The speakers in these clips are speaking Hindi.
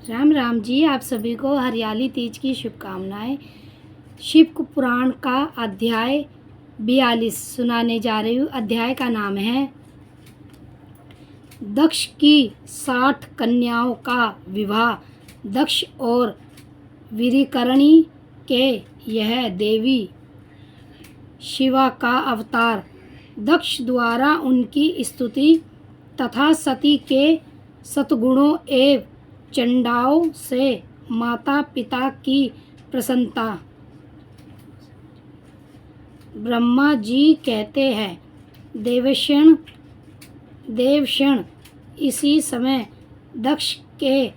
राम राम जी। आप सभी को हरियाली तीज की शुभकामनाएं। शिव पुराण का अध्याय 42 सुनाने जा रही हूँ। अध्याय का नाम है दक्ष की 60 कन्याओं का विवाह। दक्ष और विरिकरणी के यह देवी शिवा का अवतार। दक्ष द्वारा उनकी स्तुति तथा सती के सद्गुणों एवं चंडाओं से माता पिता की प्रसन्नता। ब्रह्मा जी कहते हैं, देवशण इसी समय दक्ष के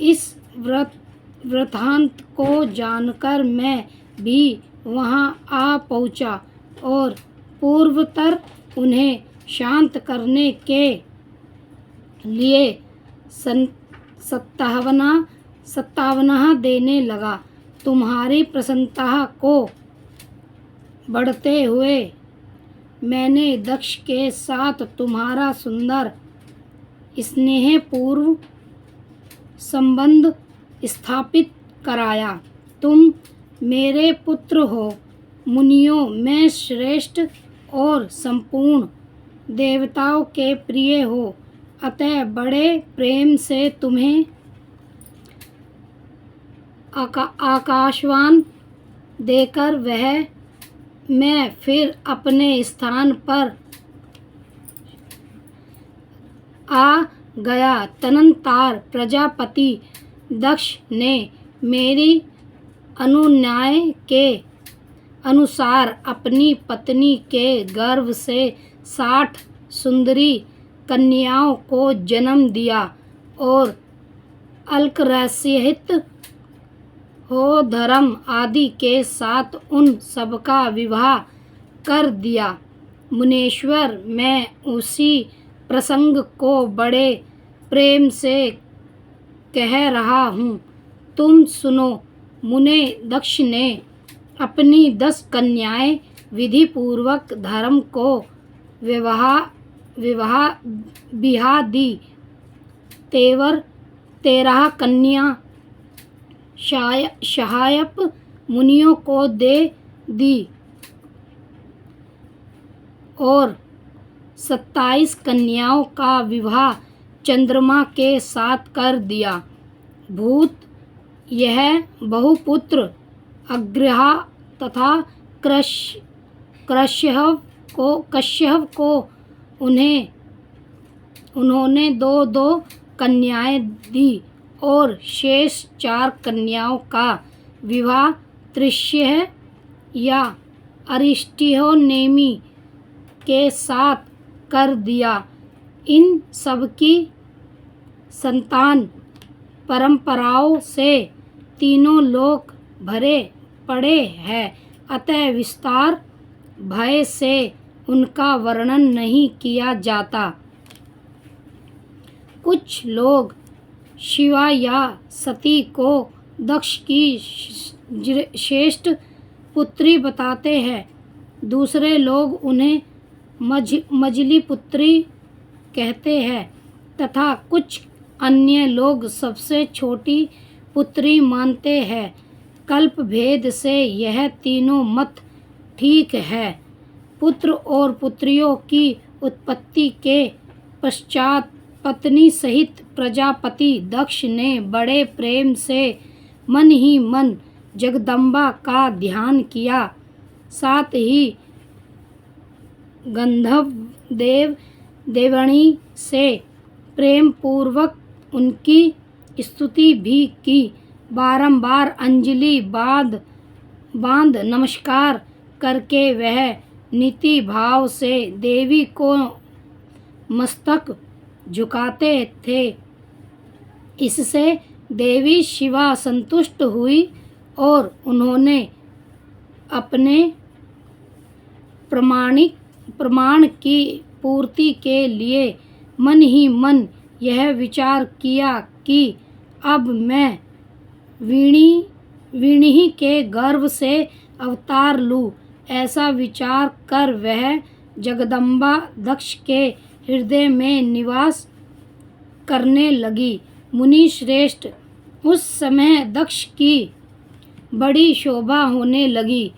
इस वृत्तांत को जानकर मैं भी वहां आ पहुंचा और पूर्वतर उन्हें शांत करने के लिए सत्तावना देने लगा। तुम्हारी प्रसन्नता को बढ़ते हुए मैंने दक्ष के साथ तुम्हारा सुंदर स्नेहपूर्व संबंध स्थापित कराया। तुम मेरे पुत्र हो। मुनियों में श्रेष्ठ और संपूर्ण देवताओं के प्रिय हो, अतः बड़े प्रेम से तुम्हें आकाशवान देकर मैं फिर अपने स्थान पर आ गया। तदनंतर प्रजापति दक्ष ने मेरी अनुज्ञा के अनुसार अपनी पत्नी के गर्भ से 60 सुंदरी कन्याओं को जन्म दिया और अल्करहित हो धर्म आदि के साथ उन सबका विवाह कर दिया। मुनीश्वर, मैं उसी प्रसंग को बड़े प्रेम से कह रहा हूँ, तुम सुनो। मुने दक्ष ने अपनी 10 कन्याएं विधि पूर्वक धर्म को बिहा दी। 13 कन्या सहायक मुनियों को दे दी और 27 कन्याओं का विवाह चंद्रमा के साथ कर दिया। भूत यह बहुपुत्र अग्रहा तथा कश्यप को उन्होंने 2-2 कन्याएं दी और शेष 4 कन्याओं का विवाह तृष्य या अरिष्टनेमि के साथ कर दिया। इन सबकी संतान परंपराओं से तीनों लोक भरे पड़े हैं, अतः विस्तार भय से उनका वर्णन नहीं किया जाता। कुछ लोग शिवा या सती को दक्ष की श्रेष्ठ पुत्री बताते हैं, दूसरे लोग उन्हें मझली पुत्री कहते हैं तथा कुछ अन्य लोग सबसे छोटी पुत्री मानते हैं। कल्प भेद से यह तीनों मत ठीक है। पुत्र और पुत्रियों की उत्पत्ति के पश्चात पत्नी सहित प्रजापति दक्ष ने बड़े प्रेम से मन ही मन जगदम्बा का ध्यान किया। साथ ही गंधर्व देवणी से प्रेम पूर्वक उनकी स्तुति भी की। बारंबार अंजलि बांध नमस्कार करके वह नीति भाव से देवी को मस्तक झुकाते थे। इससे देवी शिवा संतुष्ट हुई और उन्होंने अपने प्रमाण की पूर्ति के लिए मन ही मन यह विचार किया कि अब मैं वीणी के गर्भ से अवतार लूं। ऐसा विचार कर वह जगदम्बा दक्ष के हृदय में निवास करने लगी। मुनि श्रेष्ठ, उस समय दक्ष की बड़ी शोभा होने लगी।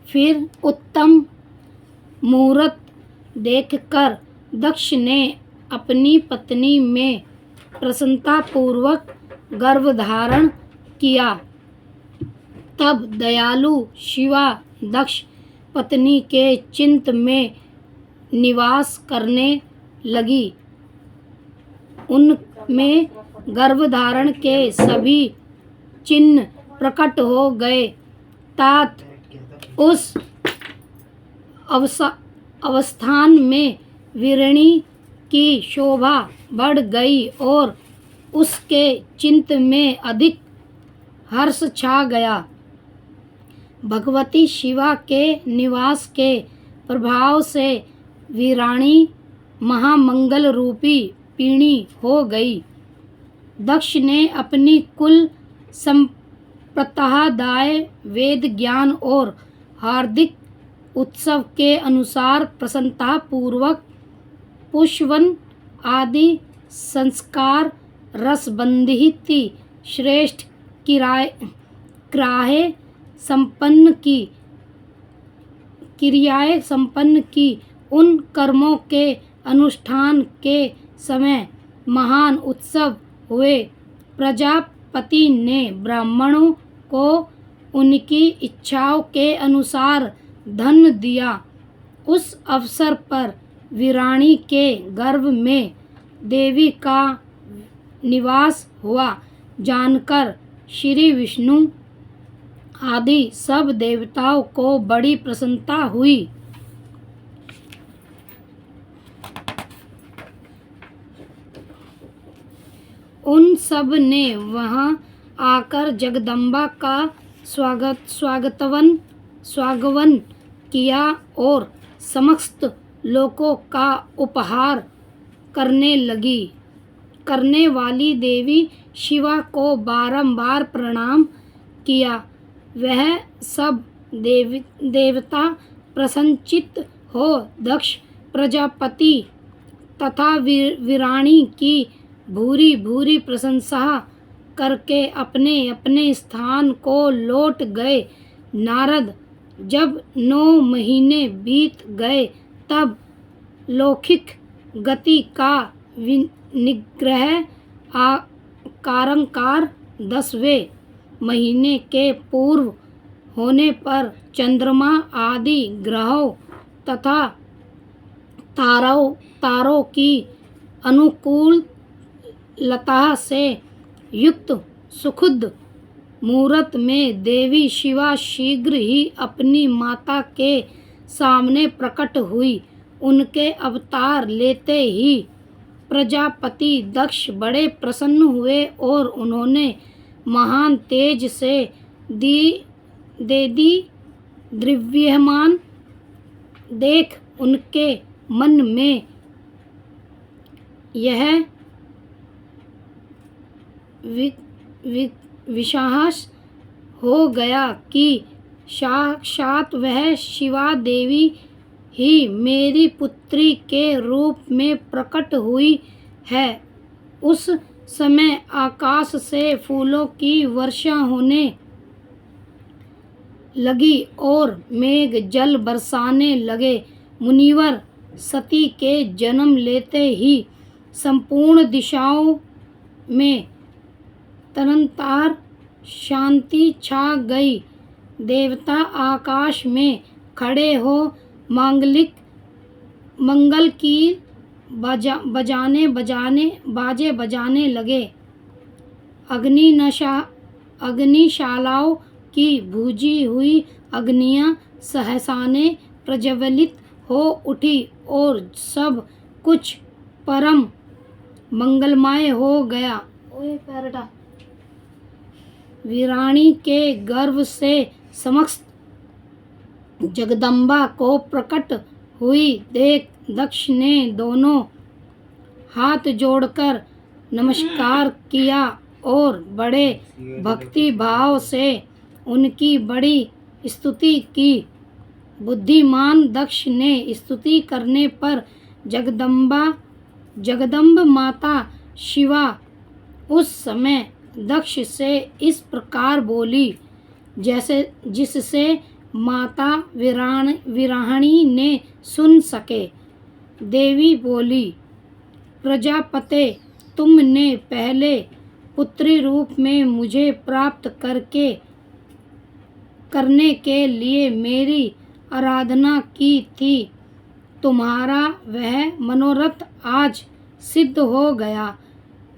फिर उत्तम मुहूर्त देखकर दक्ष ने अपनी पत्नी में प्रसन्नतापूर्वक गर्भधारण किया। तब दयालु शिवा दक्ष पत्नी के चित्त में निवास करने लगी। उनमें गर्भधारण के सभी चिन्ह प्रकट हो गए। तात उस अवस्थान में वीरणी की शोभा बढ़ गई और उसके चित्त में अधिक हर्ष छा गया। भगवती शिवा के निवास के प्रभाव से वीराणी महामंगल रूपी पीणी हो गई। दक्ष ने अपनी कुल संप्रदाय वेद ज्ञान और हार्दिक उत्सव के अनुसार प्रसन्नतापूर्वक पुष्पवन आदि संस्कार रसबंधित श्रेष्ठ क्रियाएं संपन्न की। उन कर्मों के अनुष्ठान के समय महान उत्सव हुए। प्रजापति ने ब्राह्मणों को उनकी इच्छाओं के अनुसार धन दिया। उस अवसर पर वीराणी के गर्भ में देवी का निवास हुआ जानकर श्री विष्णु आदि सब देवताओं को बड़ी प्रसन्नता हुई। उन सब ने वहां आकर जगदम्बा का स्वागतवन किया और समस्त लोकों का उपहार करने वाली देवी शिवा को बारंबार प्रणाम किया। वह सब देवता प्रसन्नचित्त हो दक्ष प्रजापति तथा वीराणी की भूरी भूरी प्रशंसा करके अपने अपने स्थान को लौट गए। नारद जब 9 महीने बीत गए तब लौकिक गति का निग्रह कारंकार 10वें महीने के पूर्व होने पर चंद्रमा आदि ग्रहों तथा तारों की अनुकूलता से युक्त सुखद मुहूर्त में देवी शिवा शीघ्र ही अपनी माता के सामने प्रकट हुई। उनके अवतार लेते ही प्रजापति दक्ष बड़े प्रसन्न हुए और उन्होंने महान तेज से द्रव्यमान देख उनके मन में यह विश्वास हो गया कि साक्षात वह शिवा देवी ही मेरी पुत्री के रूप में प्रकट हुई है। उस समय आकाश से फूलों की वर्षा होने लगी और मेघ जल बरसाने लगे। मुनिवर सती के जन्म लेते ही संपूर्ण दिशाओं में तन्तार शांति छा गई। देवता आकाश में खड़े हो मंगल की बाजे बजाने लगे। अग्निशालाओं की बुझी हुई अग्नियां सहसाने प्रज्वलित हो उठी और सब कुछ परम मंगलमय हो गया। वीराणी के गर्भ से समस्त जगदम्बा को प्रकट हुई देख दक्ष ने दोनों हाथ जोड़कर नमस्कार किया और बड़े भक्ति भाव से उनकी बड़ी स्तुति की। बुद्धिमान दक्ष ने स्तुति करने पर जगदम्ब माता शिवा उस समय दक्ष से इस प्रकार बोली जैसे जिससे माता विराहणी ने सुन सके। देवी बोली, प्रजापते, तुमने पहले पुत्री रूप में मुझे प्राप्त करने के लिए मेरी आराधना की थी। तुम्हारा वह मनोरथ आज सिद्ध हो गया।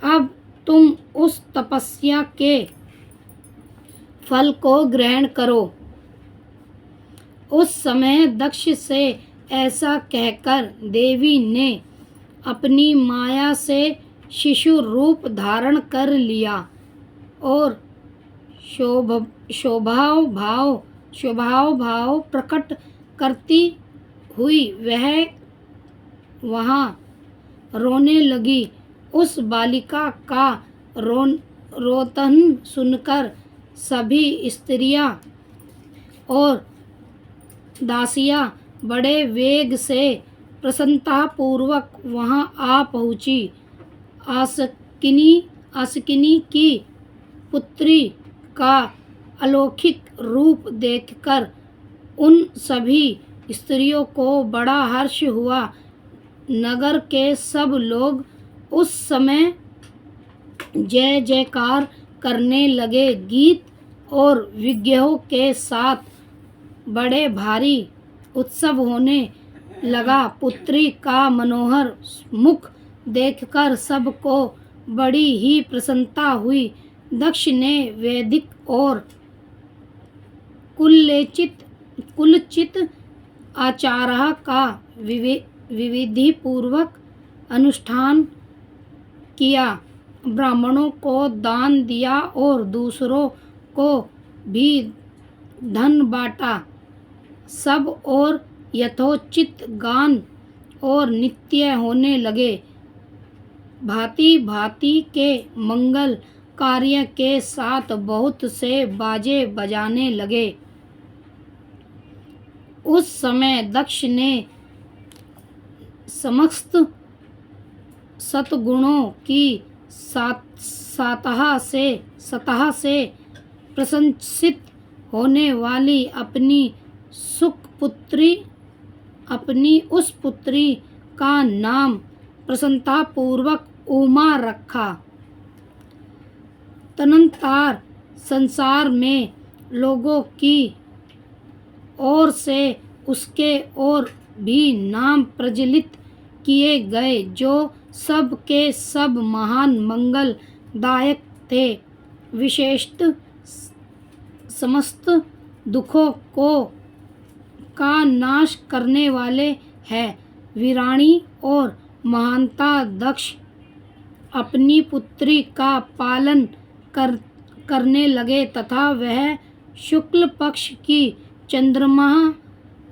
अब तुम उस तपस्या के फल को ग्रहण करो। उस समय दक्ष से ऐसा कहकर देवी ने अपनी माया से शिशु रूप धारण कर लिया और स्वभाव भाव प्रकट करती हुई वह वहाँ रोने लगी। उस बालिका का रोदन सुनकर सभी स्त्रियां और दासियां बड़े वेग से प्रसन्नतापूर्वक वहां आ पहुंची। आसकिनी की पुत्री का अलौकिक रूप देखकर उन सभी स्त्रियों को बड़ा हर्ष हुआ। नगर के सब लोग उस समय जय जयकार करने लगे। गीत और विग्रहों के साथ बड़े भारी उत्सव होने लगा। पुत्री का मनोहर मुख देखकर सबको बड़ी ही प्रसन्नता हुई। दक्ष ने वैदिक और कुलचित आचार का विधि पूर्वक अनुष्ठान किया, ब्राह्मणों को दान दिया और दूसरों को भी धन बांटा। सब और यथोचित गान और नृत्य होने लगे। भांति भांति के मंगल कार्य के साथ बहुत से बाजे बजाने लगे। उस समय दक्ष ने समस्त सतगुणों की सतह से प्रशंसित होने वाली अपनी उस पुत्री का नाम प्रसन्नतापूर्वक उमा रखा। तदनंतर संसार में लोगों की ओर से उसके और भी नाम प्रचलित किए गए, जो सब के सब महान मंगलदायक थे। विशेषतः समस्त दुखों का नाश करने वाले हैं। वीराणी और महानता दक्ष अपनी पुत्री का पालन करने लगे तथा वह शुक्ल पक्ष की चंद्रमा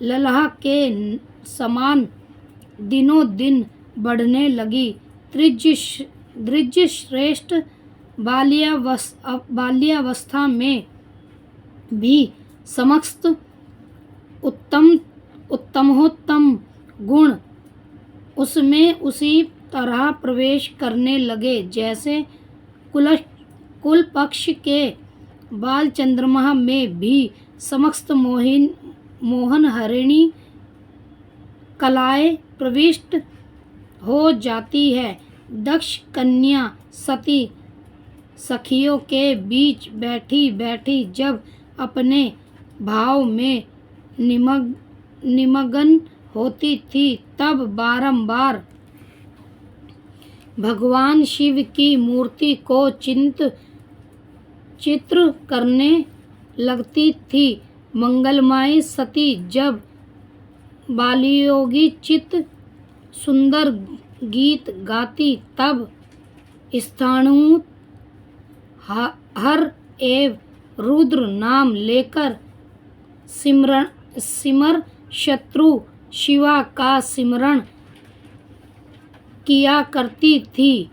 ललाह के समान दिनों दिन बढ़ने लगी। दृज्य श्रेष्ठ बाल्यावस्था में भी समस्त उत्तमोत्तम गुण उसमें उसी तरह प्रवेश करने लगे जैसे कुल पक्ष के बाल चंद्रमा में भी समस्त मोहन हरिणी कलाएं प्रविष्ट हो जाती है। दक्ष कन्या सती सखियों के बीच बैठी बैठी जब अपने भाव में निमग्न होती थी, तब बारंबार भगवान शिव की मूर्ति को चित्र करने लगती थी। मंगलमयी सती जब बालयोगिचित सुंदर गीत गाती, तब स्थाणु हर एवं रुद्र नाम लेकर सिमर शत्रु शिवा का सिमरण किया करती थी।